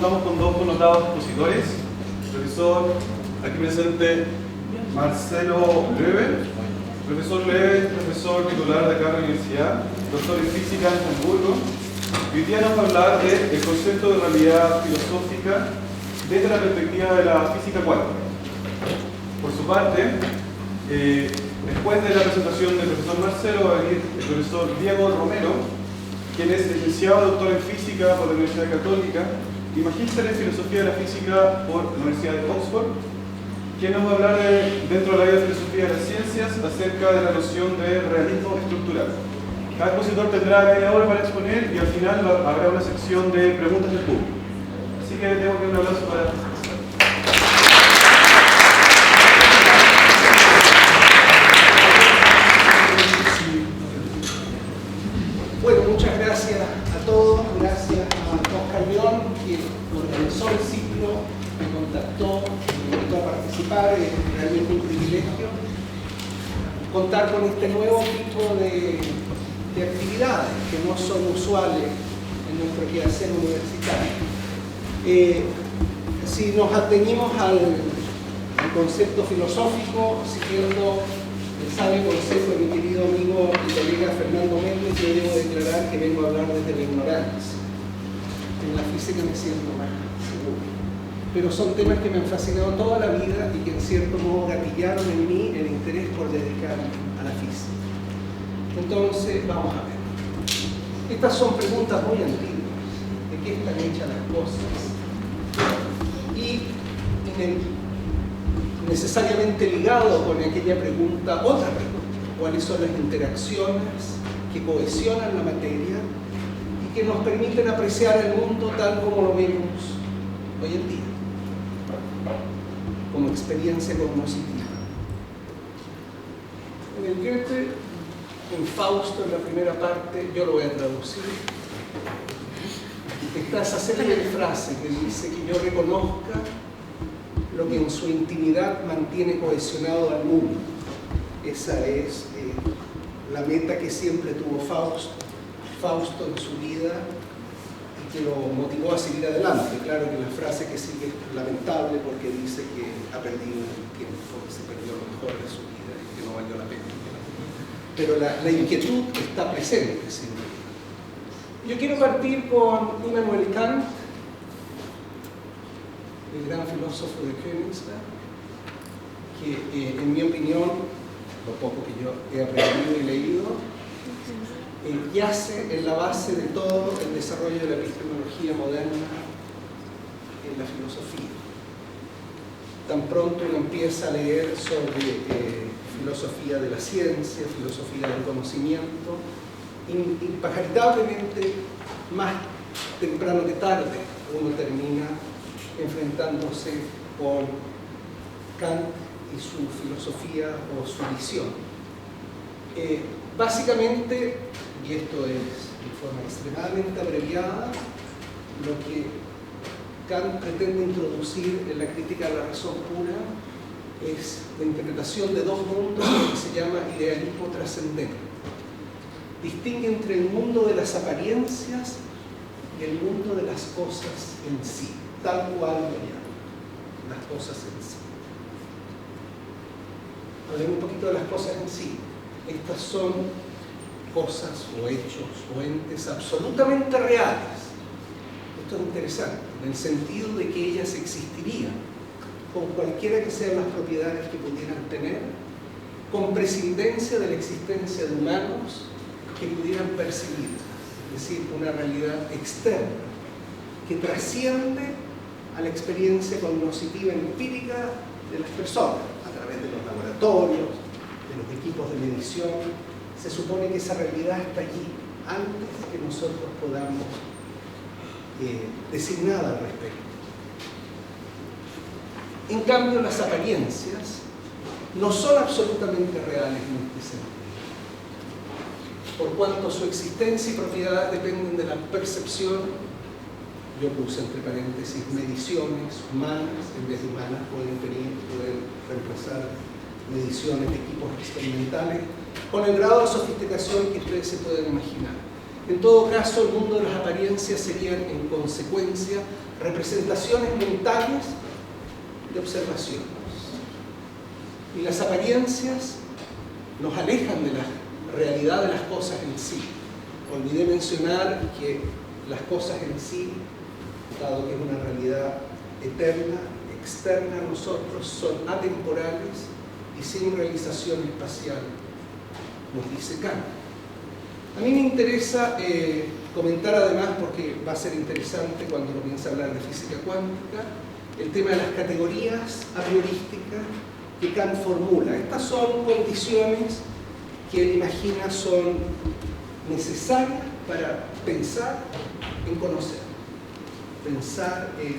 contamos con dos connotados expositores, el profesor aquí presente Marcelo Loewe. Profesor Loewe, profesor titular de acá en la universidad, doctor en física en Hamburgo. Y hoy día nos va a hablar del concepto de realidad filosófica desde la perspectiva de la física cuántica. Por su parte, después de la presentación del profesor Marcelo, va a venir el profesor Diego Romero, quien es licenciado y doctor en física por la Universidad Católica y magíster en filosofía de la física por la Universidad de Oxford, quien nos va a hablar dentro del área de filosofía de las ciencias acerca de la noción de realismo estructural. Cada expositor tendrá media hora para exponer y al final habrá una sección de preguntas del público. Así que tengo que dar un abrazo para... Bueno, muchas gracias a todos, gracias a Oscar León, que organizó el ciclo, me contactó, me invitó a participar, es realmente un privilegio contar con este nuevo tipo de actividades que no son usuales en nuestro quehacer universitario. Si nos atenimos al concepto filosófico, siguiendo el sabio consejo de mi querido amigo y colega Fernando Méndez, yo debo declarar que vengo a hablar desde la ignorancia. En la física me siento más seguro. Pero son temas que me han fascinado toda la vida y que en cierto modo gatillaron en mí el interés por dedicarme a la física. Entonces, vamos a ver. Estas son preguntas muy antiguas. ¿De qué están hechas las cosas? Y necesariamente ligado con aquella pregunta, otra pregunta: ¿cuáles son las interacciones que cohesionan la materia y que nos permiten apreciar el mundo tal como lo vemos hoy en día, como experiencia cognoscitiva? En el Goethe, en Fausto, en la primera parte, yo lo voy a traducir, está esa célebre frase que dice que yo reconozca lo que en su intimidad mantiene cohesionado al mundo. Esa es la meta que siempre tuvo Fausto en su vida y que lo motivó a seguir adelante. Claro que la frase que sigue es lamentable porque dice que ha perdido el tiempo, que se perdió lo mejor de su vida y que no valió la pena. Pero la inquietud está presente siempre. Yo quiero partir con Immanuel Kant, el gran filósofo de Königsberg, que en mi opinión, lo poco que yo he aprendido y leído, yace en la base de todo el desarrollo de la epistemología moderna en la filosofía. Tan pronto uno empieza a leer sobre filosofía de la ciencia, filosofía del conocimiento, impaaritablemente, más temprano que tarde, uno termina enfrentándose con Kant y su filosofía o su visión. Básicamente, y esto es de forma extremadamente abreviada, lo que Kant pretende introducir en la crítica de la razón pura es la interpretación de dos mundos que se llama idealismo trascendente. Distingue entre el mundo de las apariencias y el mundo de las cosas en sí, tal cual lo llaman, las cosas en sí. Hablemos un poquito de las cosas en sí. Estas son cosas o hechos o entes absolutamente reales. Esto es interesante, en el sentido de que ellas existirían con cualquiera que sean las propiedades que pudieran tener, con prescindencia de la existencia de humanos que pudieran percibir, es decir, una realidad externa que trasciende a la experiencia cognoscitiva empírica de las personas a través de los laboratorios, de los equipos de medición. Se supone que esa realidad está allí antes que nosotros podamos decir nada al respecto. En cambio, las apariencias no son absolutamente reales en este sentido, por cuanto su existencia y propiedades dependen de la percepción. Yo puse entre paréntesis mediciones humanas, en vez de humanas pueden reemplazar mediciones de equipos experimentales, con el grado de sofisticación que ustedes se pueden imaginar. En todo caso, el mundo de las apariencias serían, en consecuencia, representaciones mentales de observaciones. Y las apariencias nos alejan de la realidad de las cosas en sí. Olvidé mencionar que las cosas en sí, dado que es una realidad eterna, externa a nosotros, son atemporales y sin realización espacial, nos dice Kant. A mí me interesa comentar además, porque va a ser interesante cuando comience a hablar de física cuántica, el tema de las categorías a priorísticas que Kant formula. Estas son condiciones que él imagina son necesarias para pensar en conocer, pensar en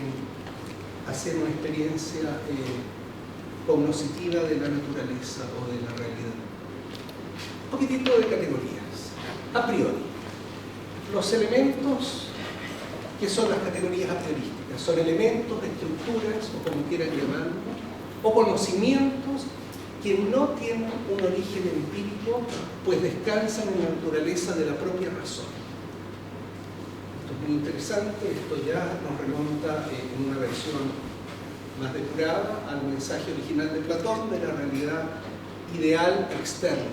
hacer una experiencia cognoscitiva de la naturaleza o de la realidad. Un poquitito de categorías. A priori, los elementos, que son las categorías a priorísticas, son elementos, estructuras, o como quieran llamarlo, o conocimientos que no tienen un origen empírico, pues descansan en la naturaleza de la propia razón. Esto es muy interesante, esto ya nos remonta en una versión más depurada al mensaje original de Platón de la realidad ideal externa.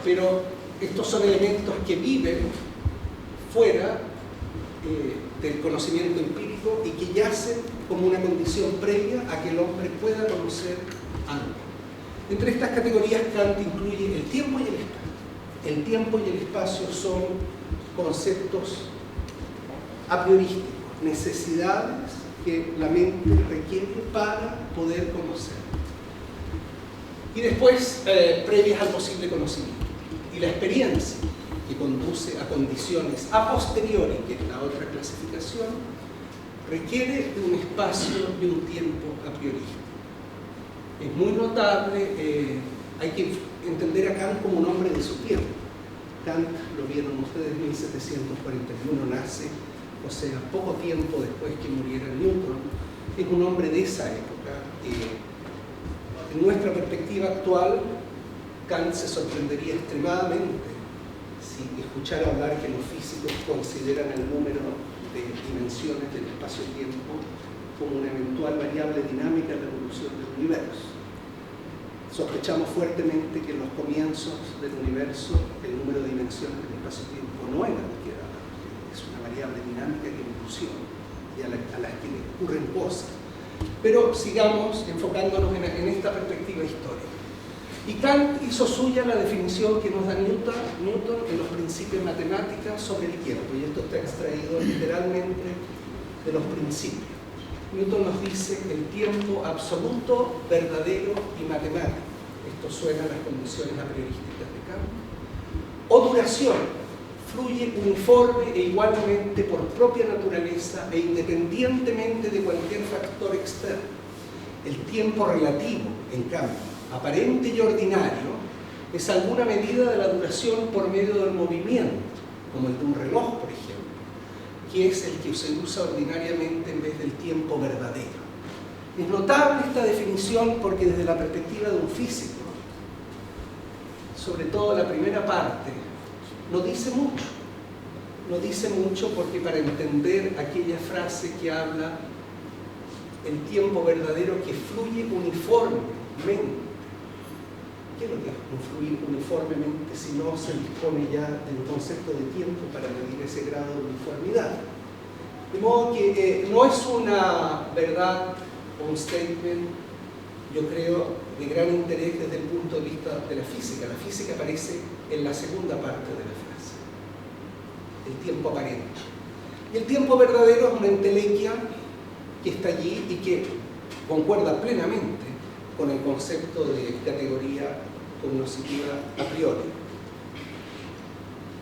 Pero estos son elementos que viven fuera del conocimiento empírico y que yacen como una condición previa a que el hombre pueda conocer algo. Entre estas categorías Kant incluye el tiempo y el espacio. El tiempo y el espacio son conceptos a priorísticos, necesidades que la mente requiere para poder conocer. Y después, previas al posible conocimiento. Y la experiencia, que conduce a condiciones a posteriori, que es la otra clasificación, requiere de un espacio y un tiempo a priori. Es muy notable, hay que entender a Kant como un hombre de su tiempo. Kant, lo vieron ustedes, en 1741 nace, o sea, poco tiempo después que muriera Newton. Es un hombre de esa época. En nuestra perspectiva actual, Kant se sorprendería extremadamente si escuchara hablar que los físicos consideran el número de dimensiones del espacio-tiempo como una eventual variable dinámica en la evolución del universo. Sospechamos fuertemente que en los comienzos del universo el número de dimensiones del espacio-tiempo no era lo que era, es una variable dinámica que evoluciona y a la que le ocurren cosas. Pero sigamos enfocándonos en esta perspectiva histórica. Y Kant hizo suya la definición que nos da Newton en los principios matemáticos sobre el tiempo, y esto está extraído literalmente de los principios. Newton nos dice el tiempo absoluto, verdadero y matemático. Esto suena a las condiciones a priorísticas de Kant. O duración, fluye uniforme e igualmente por propia naturaleza e independientemente de cualquier factor externo. El tiempo relativo, en cambio, aparente y ordinario, es alguna medida de la duración por medio del movimiento, como el de un reloj, por ejemplo, que es el que se usa ordinariamente en vez del tiempo verdadero. Es notable esta definición porque desde la perspectiva de un físico, sobre todo la primera parte, no dice mucho. No dice mucho porque para entender aquella frase que habla el tiempo verdadero que fluye uniformemente. ¿Qué es lo que es fluir uniformemente si no se dispone ya del concepto de tiempo para medir ese grado de uniformidad? De modo que no es una verdad o un statement, yo creo, de gran interés desde el punto de vista de la física. La física aparece en la segunda parte de la frase, el tiempo aparente. Y el tiempo verdadero es una entelequia que está allí y que concuerda plenamente con el concepto de categoría cognoscitiva a priori.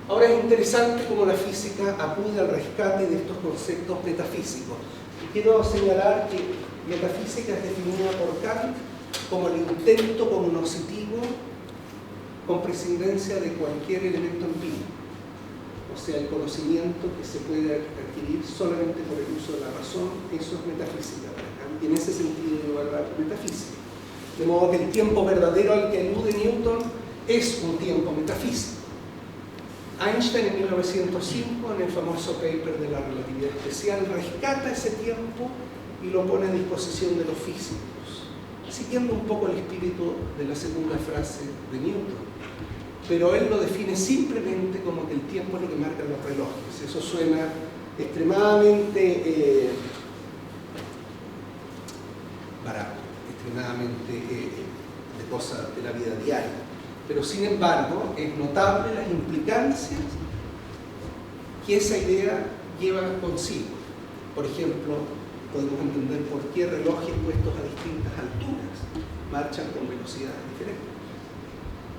Ahora es interesante cómo la física acude al rescate de estos conceptos metafísicos. Y quiero señalar que metafísica es definida por Kant como el intento cognoscitivo con prescindencia de cualquier elemento empírico. O sea, el conocimiento que se puede adquirir solamente por el uso de la razón, eso es metafísica para Kant. Y en ese sentido yo voy a hablar de metafísica. De modo que el tiempo verdadero al que alude Newton es un tiempo metafísico. Einstein en 1905, en el famoso paper de la relatividad especial, rescata ese tiempo y lo pone a disposición de los físicos, siguiendo un poco el espíritu de la segunda frase de Newton. Pero él lo define simplemente como que el tiempo es lo que marcan los relojes. Eso suena extremadamente barato, extremadamente de cosas de la vida diaria. Pero sin embargo, es notable las implicancias que esa idea lleva consigo. Por ejemplo, podemos entender por qué relojes puestos a distintas alturas marchan con velocidades diferentes.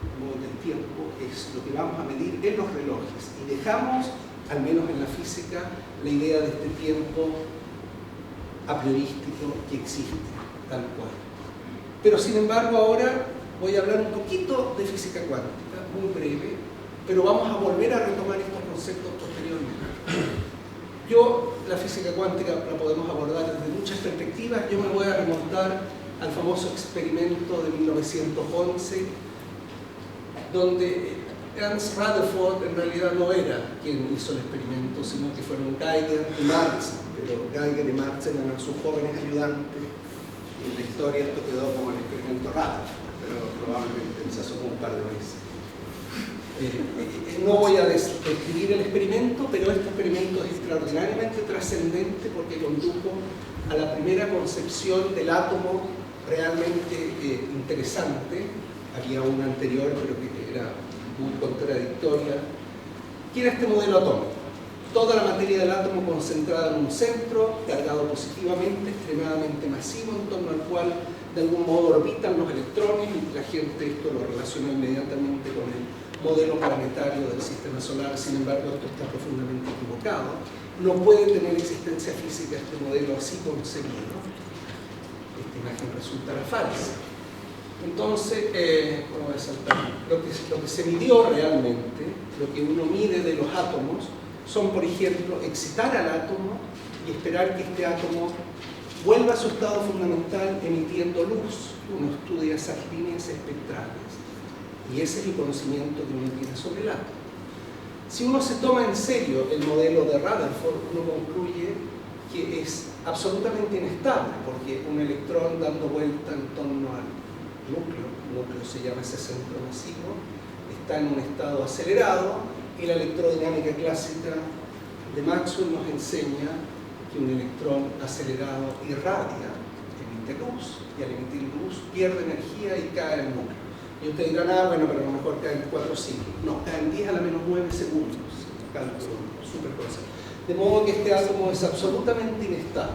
De modo que el tiempo es lo que vamos a medir en los relojes. Y dejamos, al menos en la física, la idea de este tiempo a priorístico que existe, tal cual. Pero sin embargo, ahora voy a hablar un poquito de física cuántica, muy breve, pero vamos a volver a retomar estos conceptos posteriormente. La física cuántica la podemos abordar desde muchas perspectivas. Yo me voy a remontar al famoso experimento de 1911, donde Ernst Rutherford en realidad no era quien hizo el experimento, sino que fueron Geiger y Marx, pero Geiger y Marx eran sus jóvenes ayudantes, y en la historia esto quedó como el experimento Rutherford, pero probablemente se asomó un par de veces. No voy a describir el experimento, pero este experimento es extraordinariamente trascendente porque condujo a la primera concepción del átomo realmente interesante. Había una anterior, pero que era muy contradictoria, que era este modelo atómico. Toda la materia del átomo concentrada en un centro, cargado positivamente, extremadamente masivo, en torno al cual de algún modo orbitan los electrones, y la gente esto lo relacionó inmediatamente con el modelo planetario del sistema solar. Sin embargo, esto está profundamente equivocado. No puede tener existencia física este modelo así concebido. Esta imagen resultará falsa. Entonces, vamos a saltar. Lo que se midió realmente, lo que uno mide de los átomos, son, por ejemplo, excitar al átomo y esperar que este átomo vuelva a su estado fundamental emitiendo luz. Uno estudia esas líneas espectrales. Y ese es el conocimiento que uno tiene sobre el átomo. Si uno se toma en serio el modelo de Rutherford, uno concluye que es absolutamente inestable, porque un electrón dando vuelta en torno al núcleo, el núcleo se llama ese centro masivo, está en un estado acelerado, y la electrodinámica clásica de Maxwell nos enseña que un electrón acelerado irradia, emite luz, y al emitir luz pierde energía y cae al núcleo. Y ustedes dirán, bueno, pero a lo mejor caen 4 siglos. No, caen 10 a la menos 9 segundos. Cálculo súper cosa. De modo que este átomo es absolutamente inestable.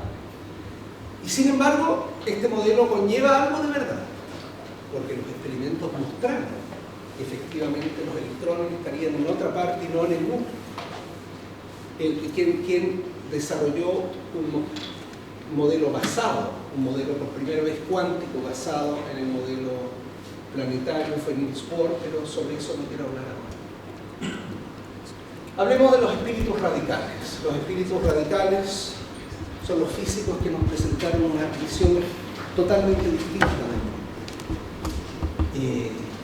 Y sin embargo, este modelo conlleva algo de verdad, porque los experimentos mostraron que efectivamente los electrones estarían en otra parte y no en el núcleo. Quien desarrolló un modelo basado, un modelo por primera vez cuántico basado en el modelo planetario fue Niels Bohr, pero sobre eso no quiero hablar ahora. Hablemos de los espíritus radicales. Los espíritus radicales son los físicos que nos presentaron una visión totalmente distinta del mundo.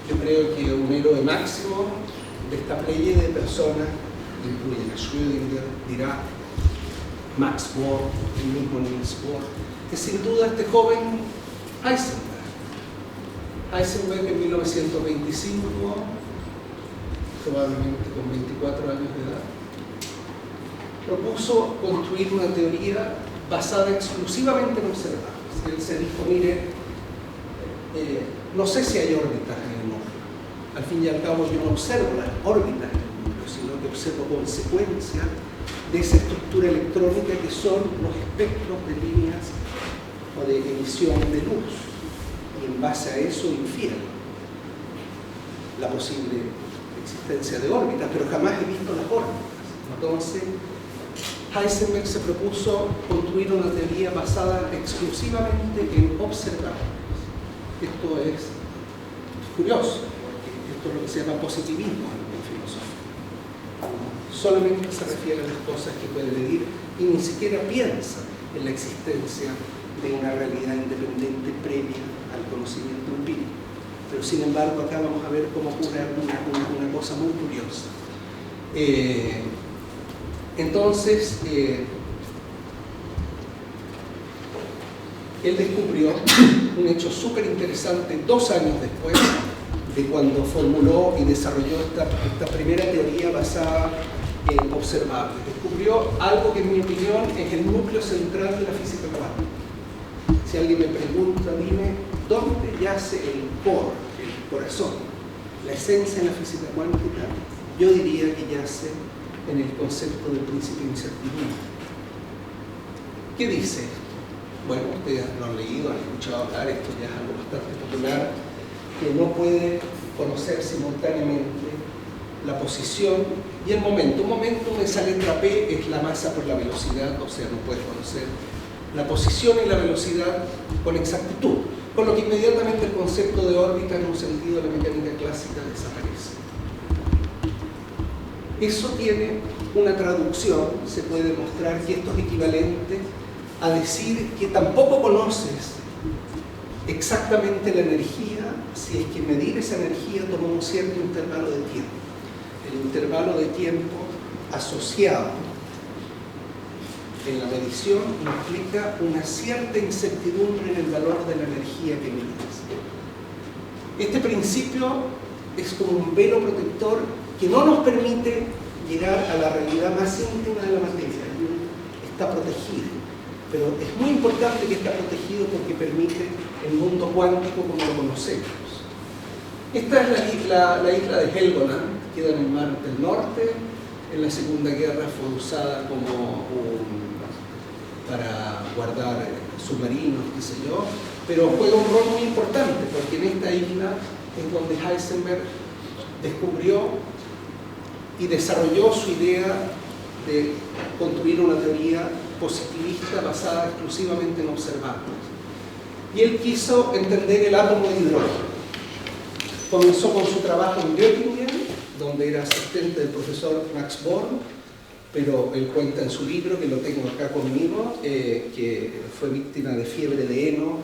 Yo creo que un héroe máximo de esta pléyade de personas, incluyen a Schrödinger, Dirac, Max Born, el mismo Niels Bohr, es sin duda este joven Heisenberg. Heisenberg en 1925, probablemente con 24 años de edad, propuso construir una teoría basada exclusivamente en observables. Él se dijo, mire, no sé si hay órbitas en el núcleo. Al fin y al cabo yo no observo las órbitas en el núcleo, sino que observo consecuencias de esa estructura electrónica que son los espectros de líneas o de emisión de luz. Y en base a eso infiero la posible existencia de órbitas, pero jamás he visto las órbitas. Entonces, Heisenberg se propuso construir una teoría basada exclusivamente en observables. Esto es curioso, porque esto es lo que se llama positivismo en filosofía. Solamente se refiere a las cosas que puede medir y ni siquiera piensa en la existencia de una realidad independiente previa al conocimiento empírico. Pero sin embargo acá vamos a ver cómo ocurre una cosa muy curiosa. Entonces, él descubrió un hecho súper interesante 2 años después de cuando formuló y desarrolló esta primera teoría basada en observables. Descubrió algo que en mi opinión es el núcleo central de la física cuántica. Si alguien me pregunta, dime, ¿dónde yace el core, el corazón, la esencia en la física cuántica? Yo diría que yace en el concepto del principio de incertidumbre. ¿Qué dice esto? Bueno, ustedes lo han leído, han escuchado hablar, esto ya es algo bastante popular, que no puede conocer simultáneamente la posición y el momento. Un momento, esa letra P es la masa por la velocidad, o sea, no puedes conocer la posición y la velocidad con exactitud, con lo que inmediatamente el concepto de órbita en un sentido de la mecánica clásica desaparece. Eso tiene una traducción, se puede demostrar que esto es equivalente a decir que tampoco conoces exactamente la energía si es que medir esa energía toma un cierto intervalo de tiempo. El intervalo de tiempo asociado en la medición implica una cierta incertidumbre en el valor de la energía que mides. Este principio es como un velo protector que no nos permite llegar a la realidad más íntima de la materia. Está protegido, pero es muy importante que esté protegido porque permite el mundo cuántico como lo conocemos. Esta es la isla de Helgoland, queda en el Mar del Norte. En la Segunda Guerra fue usada como para guardar submarinos, qué sé yo, pero juega un rol muy importante porque en esta isla es donde Heisenberg descubrió y desarrolló su idea de construir una teoría positivista basada exclusivamente en observables. Y él quiso entender el átomo de hidrógeno. Comenzó con su trabajo en Göttingen, donde era asistente del profesor Max Born, pero él cuenta en su libro, que lo tengo acá conmigo, que fue víctima de fiebre de heno,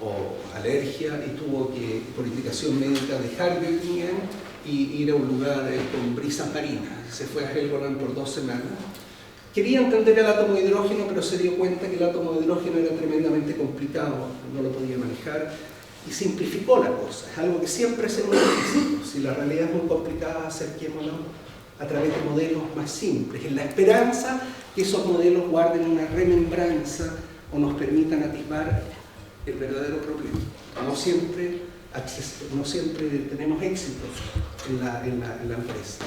o alergia, y tuvo que, por indicación médica, dejar Göttingen y ir a un lugar con brisas marinas. Se fue a Helgoland por 2 semanas. Quería entender el átomo de hidrógeno, pero se dio cuenta que el átomo de hidrógeno era tremendamente complicado, no lo podía manejar, y simplificó la cosa. Es algo que siempre se nos dice: si la realidad es muy complicada, acerquémonos a través de modelos más simples, en la esperanza que esos modelos guarden una remembranza o nos permitan atisbar el verdadero problema. No siempre tenemos éxito en la empresa.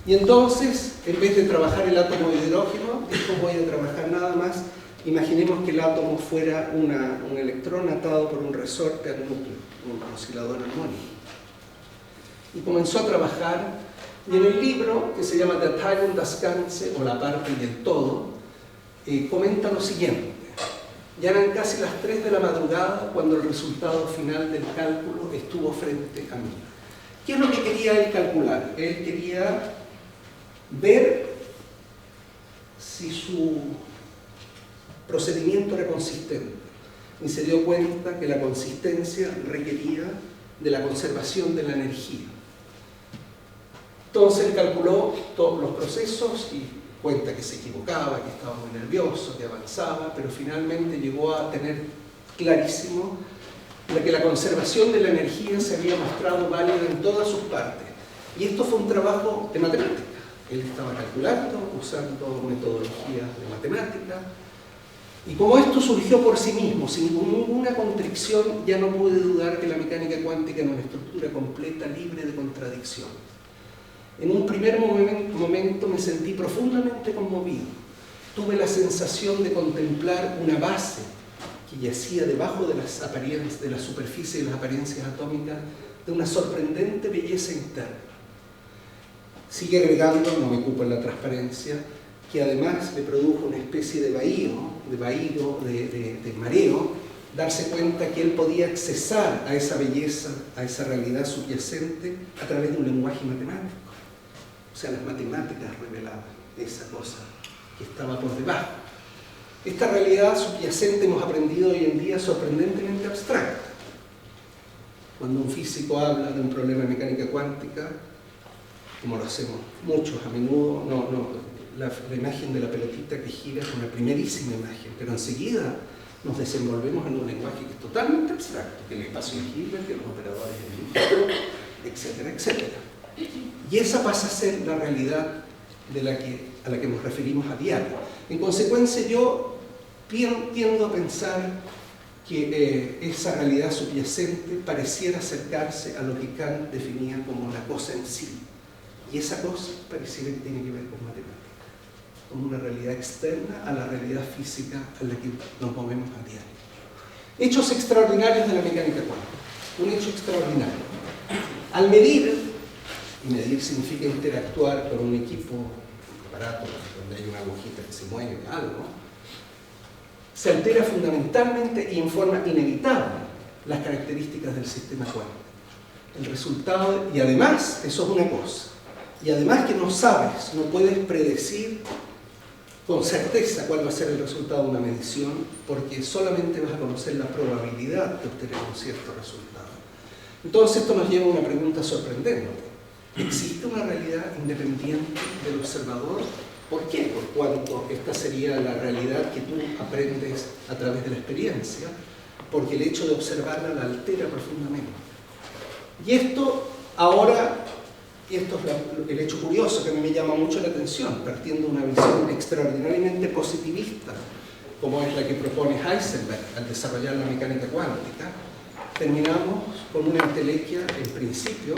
Y entonces, en vez de trabajar el átomo de hidrógeno, dijo: voy a trabajar nada más. Imaginemos que el átomo fuera un electrón atado por un resorte al núcleo, un oscilador armónico. Y comenzó a trabajar, y en el libro, que se llama Der Teil und das Ganze, o la parte y el todo, comenta lo siguiente: ya eran casi las 3 de la madrugada cuando el resultado final del cálculo estuvo frente a mí. ¿Qué es lo que quería él calcular? Él quería ver si su procedimiento era consistente, y se dio cuenta que la consistencia requería de la conservación de la energía. Entonces él calculó todos los procesos y cuenta que se equivocaba, que estaba muy nervioso, que avanzaba, pero finalmente llegó a tener clarísimo que la conservación de la energía se había mostrado válida en todas sus partes. Y esto fue un trabajo de matemática. Él estaba calculando, usando metodologías de matemática. Y como esto surgió por sí mismo, sin ninguna constricción, ya no pude dudar que la mecánica cuántica era una estructura completa, libre de contradicción. En un primer momento me sentí profundamente conmovido. Tuve la sensación de contemplar una base que yacía debajo de las apariencias, de la superficie de las apariencias atómicas, de una sorprendente belleza interna. Sigue agregando, no me ocupo en la transparencia, que además le produjo una especie de mareo, darse cuenta que él podía accesar a esa belleza, a esa realidad subyacente a través de un lenguaje matemático. O sea, las matemáticas revelaban esa cosa que estaba por debajo. Esta realidad subyacente hemos aprendido hoy en día sorprendentemente abstracta. Cuando un físico habla de un problema de mecánica cuántica, como lo hacemos muchos a menudo, la imagen de la pelotita que gira es una primerísima imagen, pero enseguida nos desenvolvemos en un lenguaje que es totalmente abstracto, que el espacio es Hilbert, que los operadores elípticos, etcétera, etcétera. Y esa pasa a ser la realidad a la que nos referimos a diario. En consecuencia, yo tiendo a pensar que esa realidad subyacente pareciera acercarse a lo que Kant definía como la cosa en sí. Y esa cosa pareciera que tiene que ver con matemática, como una realidad externa a la realidad física a la que nos movemos a diario. Hechos extraordinarios de la mecánica cuántica. Un hecho extraordinario. Al medir, y medir significa interactuar con un equipo, un aparato donde hay una agujita que se mueve, algo, se altera fundamentalmente y en forma inevitable las características del sistema cuántico. El resultado, y además, eso es una cosa, y además que no sabes, no puedes predecir con certeza cuál va a ser el resultado de una medición, porque solamente vas a conocer la probabilidad de obtener un cierto resultado. Entonces esto nos lleva a una pregunta sorprendente. ¿Existe una realidad independiente del observador? ¿Por qué? Por cuanto esta sería la realidad que tú aprendes a través de la experiencia, porque el hecho de observarla la altera profundamente. Y esto ahora, y esto es el hecho curioso que a mí me llama mucho la atención, partiendo de una visión extraordinariamente positivista, como es la que propone Heisenberg al desarrollar la mecánica cuántica, terminamos con una entelequia, en principio,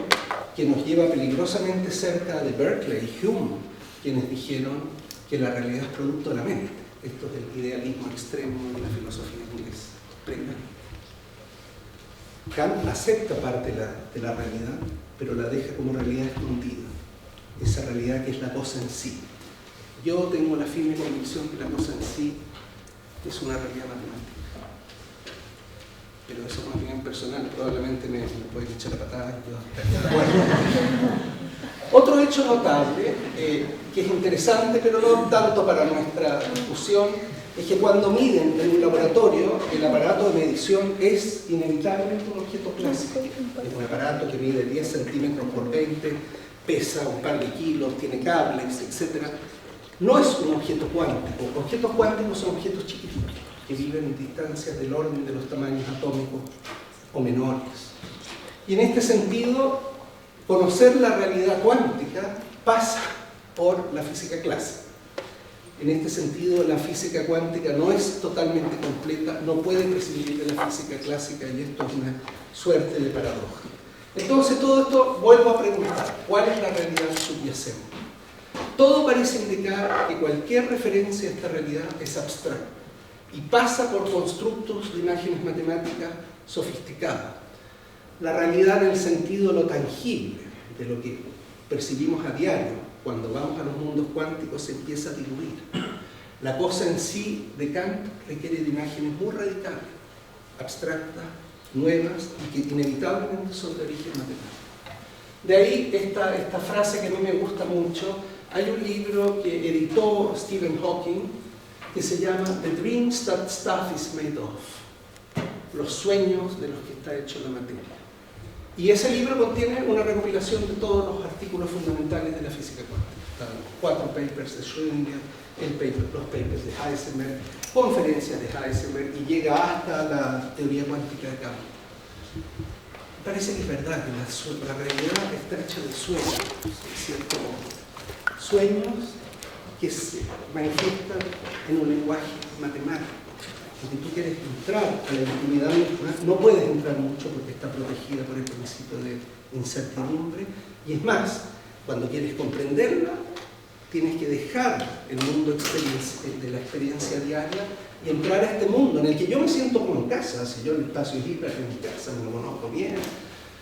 que nos lleva peligrosamente cerca de Berkeley y Hume, quienes dijeron que la realidad es producto de la mente. Esto es el idealismo extremo de la filosofía inglesa. Kant acepta parte de la realidad, pero la deja como realidad escondida. Esa realidad que es la cosa en sí. Yo tengo la firme convicción que la cosa en sí es una realidad matemática. Pero eso es una opinión personal, probablemente me pueden echar la patada. Otro hecho notable, que es interesante, pero no tanto para nuestra discusión, es que cuando miden en un laboratorio, el aparato de medición es inevitablemente un objeto clásico. Es un aparato que mide 10 centímetros por 20, pesa un par de kilos, tiene cables, etc. No es un objeto cuántico. Objetos cuánticos son objetos chiquititos, que viven en distancias del orden de los tamaños atómicos o menores. Y en este sentido, conocer la realidad cuántica pasa por la física clásica. En este sentido, la física cuántica no es totalmente completa, no puede prescindir de la física clásica, y esto es una suerte de paradoja. Entonces, todo esto, vuelvo a preguntar, ¿cuál es la realidad subyacente? Todo parece indicar que cualquier referencia a esta realidad es abstracta y pasa por constructos de imágenes matemáticas sofisticadas. La realidad en el sentido de lo tangible, de lo que percibimos a diario, cuando vamos a los mundos cuánticos, se empieza a diluir. La cosa en sí de Kant requiere de imágenes muy radicales, abstractas, nuevas y que inevitablemente son de origen matemático. De ahí esta frase que a mí me gusta mucho. Hay un libro que editó Stephen Hawking que se llama The Dreams That Stuff is Made Of, los sueños de los que está hecho la materia. Y ese libro contiene una recopilación de todos los artículos fundamentales de la física cuántica. Están 4 papers de Schrödinger, los papers de Heisenberg, conferencias de Heisenberg, y llega hasta la teoría cuántica de campo. Parece que es verdad que la realidad está hecha de sueños, ¿cierto? Sueños que se manifiestan en un lenguaje matemático. Si tú quieres entrar a la intimidad misma, no puedes entrar mucho porque está protegida por el principio de incertidumbre, y es más, cuando quieres comprenderla, tienes que dejar el mundo de la experiencia diaria y entrar a este mundo en el que yo me siento como en casa. Si yo el espacio es Hilbert en mi casa, me lo conozco bien.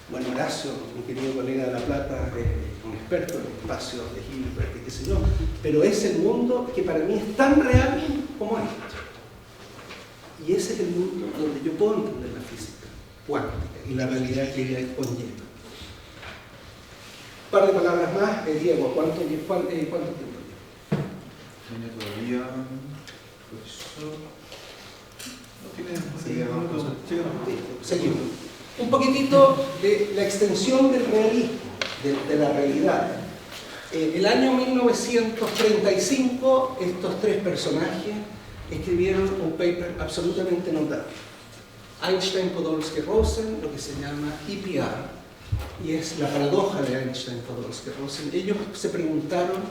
Bueno, Horacio, mi querido colega de La Plata, es un experto en el espacio de Hilbert y qué sé yo, pero es el mundo que para mí es tan real como esto. Y ese es el mundo donde yo puedo entender la física cuántica y la realidad que ella conlleva. Un par de palabras más. Diego, ¿cuánto tiempo lleva? Tiene todavía, profesor. No tiene. Seguimos. Un poquitito de la extensión del realismo, de la realidad. El año 1935, estos tres personajes escribieron un paper absolutamente notable. Einstein, Podolsky, Rosen, lo que se llama EPR, y es la paradoja de Einstein, Podolsky, Rosen. Ellos se preguntaron,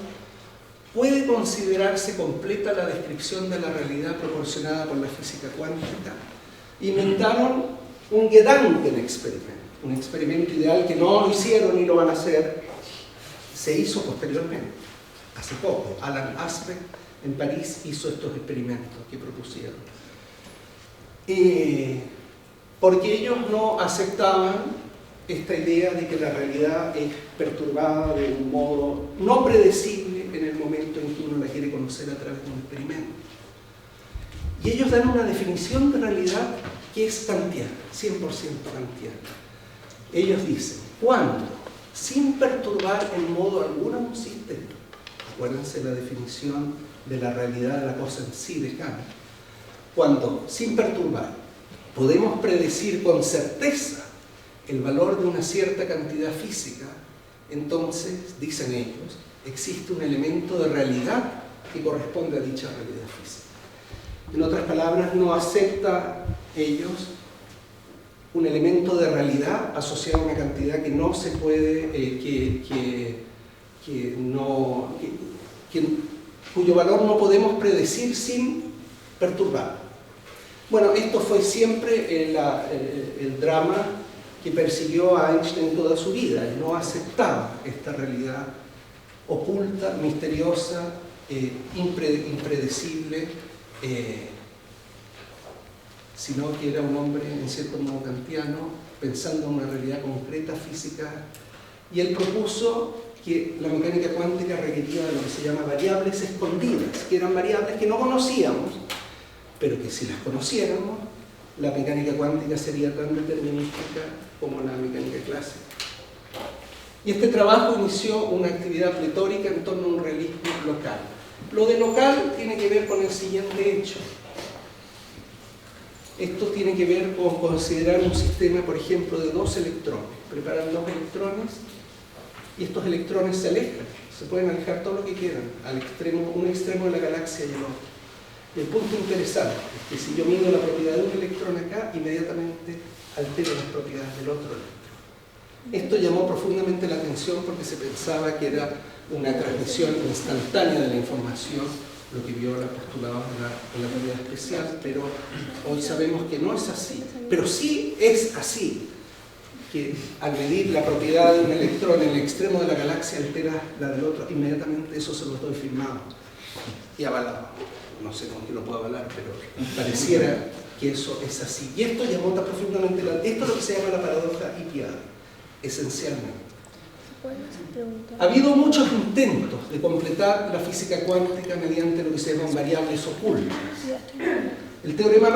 ¿puede considerarse completa la descripción de la realidad proporcionada por la física cuántica? Inventaron un Gedankenexperiment, un experimento ideal que no lo hicieron ni lo van a hacer. Se hizo posteriormente, hace poco. Alan Aspect en París hizo estos experimentos que propusieron. Porque ellos no aceptaban esta idea de que la realidad es perturbada de un modo no predecible en el momento en que uno la quiere conocer a través de un experimento. Y ellos dan una definición de realidad que es kantiana, 100% kantiana. Ellos dicen, cuando, sin perturbar en modo alguno un sistema, acuérdense la definición de la realidad de la cosa en sí de Kant, cuando, sin perturbar, podemos predecir con certeza el valor de una cierta cantidad física, entonces, dicen ellos, existe un elemento de realidad que corresponde a dicha realidad física. En otras palabras, no acepta ellos un elemento de realidad asociado a una cantidad que no se puede, cuyo valor no podemos predecir sin perturbar. Bueno, esto fue siempre el drama que persiguió a Einstein toda su vida. Él no aceptaba esta realidad oculta, misteriosa, impredecible, sino que era un hombre, en cierto modo kantiano, pensando en una realidad concreta, física, y él propuso que la mecánica cuántica requería de lo que se llama variables escondidas, que eran variables que no conocíamos, pero que si las conociéramos, la mecánica cuántica sería tan determinística como la mecánica clásica. Y este trabajo inició una actividad pletórica en torno a un realismo local. Lo de local tiene que ver con el siguiente hecho. Esto tiene que ver con considerar un sistema, por ejemplo, de dos electrones. Preparan dos electrones y estos electrones se alejan. Se pueden alejar todo lo que quieran, al extremo, un extremo de la galaxia y el otro. Y el punto interesante es que si yo mido la propiedad de un electrón acá, inmediatamente altero las propiedades del otro electrón. Esto llamó profundamente la atención porque se pensaba que era una transmisión instantánea de la información, lo que vio la postulada en la teoría especial, pero hoy sabemos que no es así. Pero sí es así, que al medir la propiedad de un electrón en el extremo de la galaxia altera la del otro, inmediatamente eso se lo doy firmado y avalado. No sé con qué lo puedo avalar, pero pareciera que eso es así. Y esto llamó tan profundamente esto es lo que se llama la paradoja EPR, esencialmente. Ha habido muchos intentos de completar la física cuántica mediante lo que se llaman variables ocultas. El teorema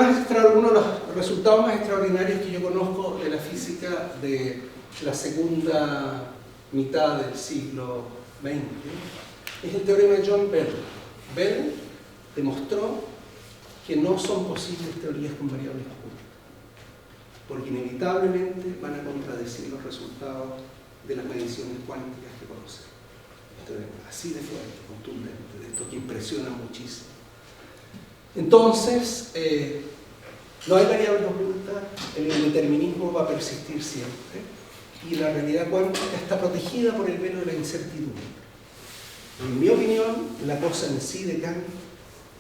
uno de los resultados más extraordinarios que yo conozco de la física de la segunda mitad del siglo XX es el teorema de John Bell. Bell demostró que no son posibles teorías con variables ocultas, porque inevitablemente van a contradecir los resultados de las mediciones cuánticas que conocemos. Así de fuerte, contundente, de esto que impresiona muchísimo. Entonces, no hay variables ocultas, el indeterminismo va a persistir siempre, y la realidad cuántica está protegida por el velo de la incertidumbre. En mi opinión, la cosa en sí de Kant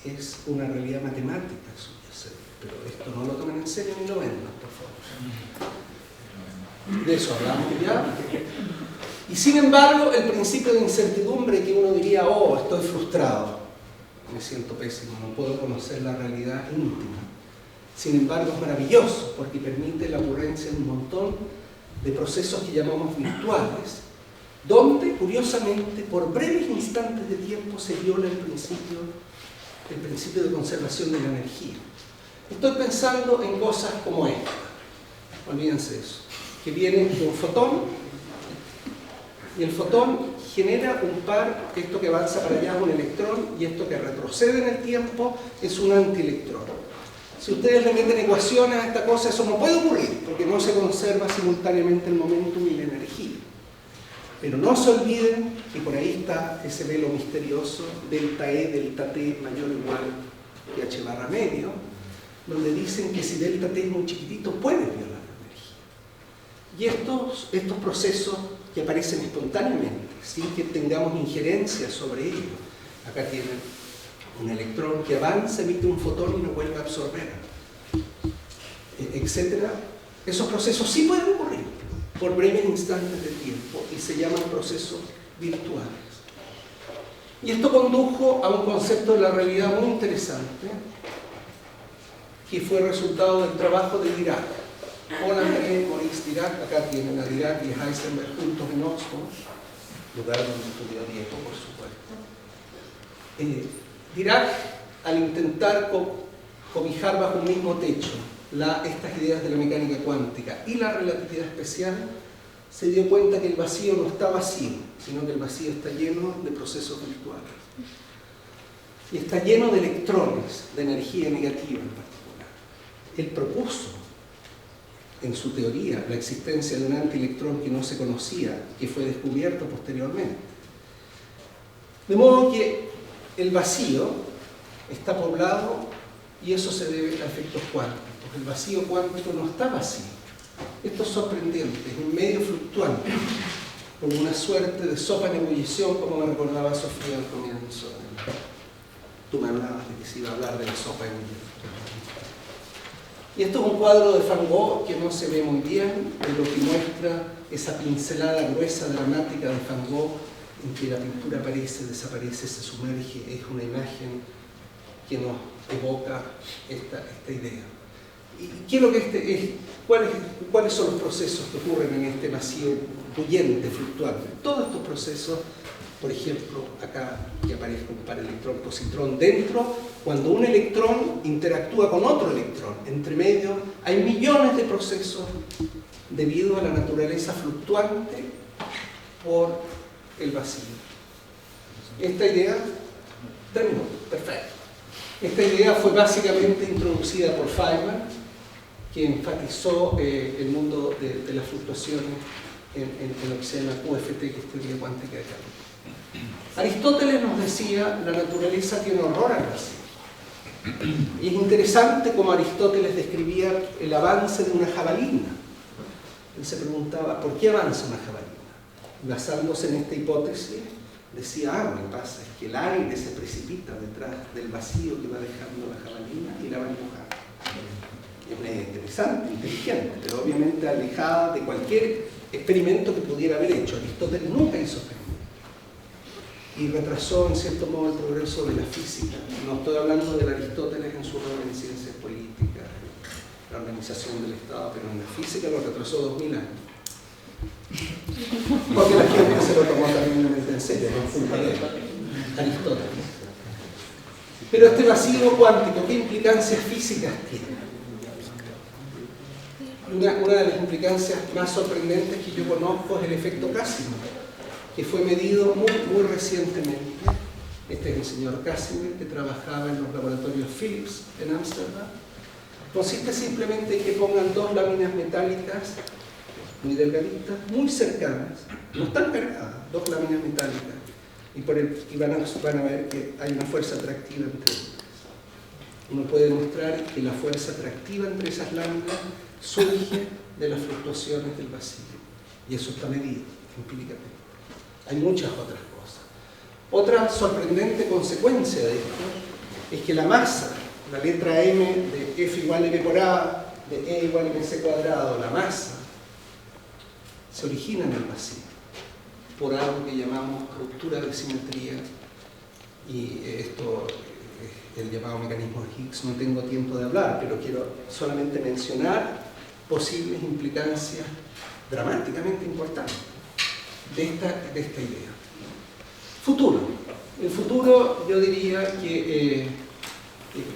es una realidad matemática subyacente, pero esto no lo tomen en serio ni lo vendan, por favor. De eso hablamos ya. Y sin embargo, el principio de incertidumbre que uno diría, oh, estoy frustrado, me siento pésimo, no puedo conocer la realidad íntima. Sin embargo, es maravilloso porque permite la ocurrencia de un montón de procesos que llamamos virtuales, donde, curiosamente, por breves instantes de tiempo se viola el principio de conservación de la energía. Estoy pensando en cosas como esta, olvídense eso, que viene de un fotón, y el fotón genera un par, esto que avanza para allá es un electrón, y esto que retrocede en el tiempo es un antielectrón. Si ustedes le meten ecuaciones a esta cosa, eso no puede ocurrir, porque no se conserva simultáneamente el momentum y la energía. Pero no se olviden que por ahí está ese velo misterioso, delta E, delta T mayor o igual que H barra medio, donde dicen que si delta T es muy chiquitito, puede violar la energía. Y estos procesos que aparecen espontáneamente, sin que tengamos injerencia sobre ellos. Acá tienen un electrón que avanza, emite un fotón y lo vuelve a absorber, etcétera. Esos procesos sí pueden ocurrir por breves instantes de tiempo y se llaman procesos virtuales. Y esto condujo a un concepto de la realidad muy interesante, que fue resultado del trabajo de Dirac. Paul-André Maurice Dirac, acá tienen a Dirac y Heisenberg juntos en Oxford, lugar donde estudió Diego, por supuesto. Dirac, al intentar cobijar bajo un mismo techo estas ideas de la mecánica cuántica y la relatividad especial, se dio cuenta que el vacío no está vacío, sino que el vacío está lleno de procesos virtuales. Y está lleno de electrones, de energía negativa en particular. Él propuso en su teoría la existencia de un antielectrón que no se conocía, que fue descubierto posteriormente. De modo que el vacío está poblado y eso se debe a efectos cuánticos. El vacío cuántico no está vacío. Esto es sorprendente, es un medio fluctuante, como una suerte de sopa en ebullición, como me recordaba Sofía al comienzo. Tú me hablabas de que se iba a hablar de la sopa en ebullición. Y esto es un cuadro de Van Gogh que no se ve muy bien, pero que muestra esa pincelada gruesa, dramática de Van Gogh, en que la pintura aparece, desaparece, se sumerge. Es una imagen que nos evoca esta idea. ¿Y qué es lo que es? ¿Cuáles son los procesos que ocurren en este vacío bullente, fluctuante? Todos estos procesos, por ejemplo, acá que aparece un par electrón-positrón dentro, cuando un electrón interactúa con otro electrón, entre medio hay millones de procesos debido a la naturaleza fluctuante por el vacío. Esta idea, terminó, perfecto. Esta idea fue básicamente introducida por Feynman, que enfatizó el mundo de las fluctuaciones en lo que se llama QFT, que es teoría cuántica de campo. Aristóteles nos decía, la naturaleza tiene horror al vacío. Y es interesante cómo Aristóteles describía el avance de una jabalina. Él se preguntaba, ¿por qué avanza una jabalina? Y basándose en esta hipótesis, decía, lo que pasa es que el aire se precipita detrás del vacío que va dejando la jabalina y la va empujando. Es una idea interesante, inteligente, pero obviamente alejada de cualquier experimento que pudiera haber hecho. Aristóteles nunca hizo experimentos. Y retrasó en cierto modo el progreso de la física. No estoy hablando del Aristóteles en su rol en ciencias políticas, la organización del Estado, pero en la física lo retrasó 2000 años. Porque la gente se lo tomó terriblemente en serio, no fue culpa de Aristóteles. Pero este vacío cuántico, ¿qué implicancias físicas tiene? Una de las implicancias más sorprendentes que yo conozco es el efecto Casimir, que fue medido muy recientemente. Este es el señor Casimir, que trabajaba en los laboratorios Philips en Ámsterdam. Consiste simplemente en que pongan dos láminas metálicas muy delgaditas, muy cercanas, no están cargadas, dos láminas metálicas, y van a ver que hay una fuerza atractiva entre ellas. Uno puede demostrar que la fuerza atractiva entre esas láminas surge de las fluctuaciones del vacío, y eso está medido empíricamente. Hay muchas otras cosas. Otra sorprendente consecuencia de esto es que la masa, la letra M de F igual a M por A, de E igual a MC cuadrado, la masa, se origina en el vacío, por algo que llamamos ruptura de simetría, y esto es el llamado mecanismo de Higgs. No tengo tiempo de hablar, pero quiero solamente mencionar posibles implicancias dramáticamente importantes de esta idea. Futuro. El futuro, yo diría que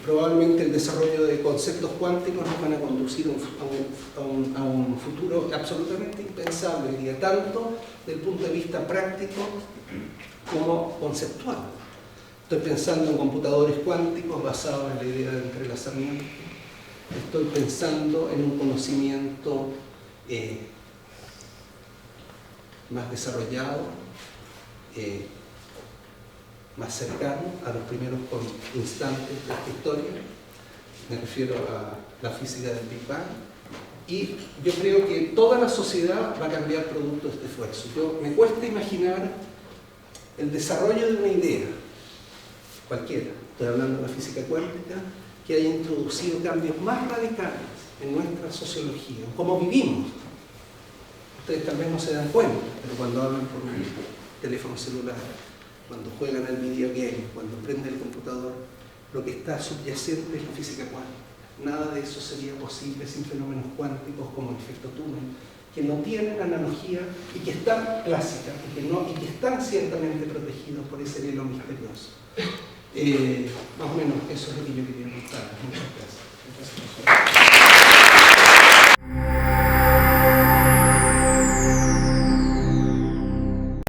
probablemente el desarrollo de conceptos cuánticos nos van a conducir a un futuro absolutamente impensable, diría, tanto desde el punto de vista práctico como conceptual. Estoy pensando en computadores cuánticos basados en la idea de entrelazamiento. Estoy pensando en un conocimiento más desarrollado, más cercano a los primeros instantes de esta historia. Me refiero a la física del Big Bang. Y yo creo que toda la sociedad va a cambiar producto de este esfuerzo. Me cuesta imaginar el desarrollo de una idea, cualquiera, estoy hablando de la física cuántica, que haya introducido cambios más radicales en nuestra sociología, en cómo vivimos. Ustedes tal vez no se dan cuenta, pero cuando hablan por un teléfono celular, cuando juegan al videogame, cuando prenden el computador, lo que está subyacente es la física cuántica. Nada de eso sería posible sin fenómenos cuánticos como el efecto túnel, que no tienen analogía y que están clásicas y que están ciertamente protegidos por ese velo misterioso. Más o menos eso es lo que yo quería mostrar. Muchas gracias.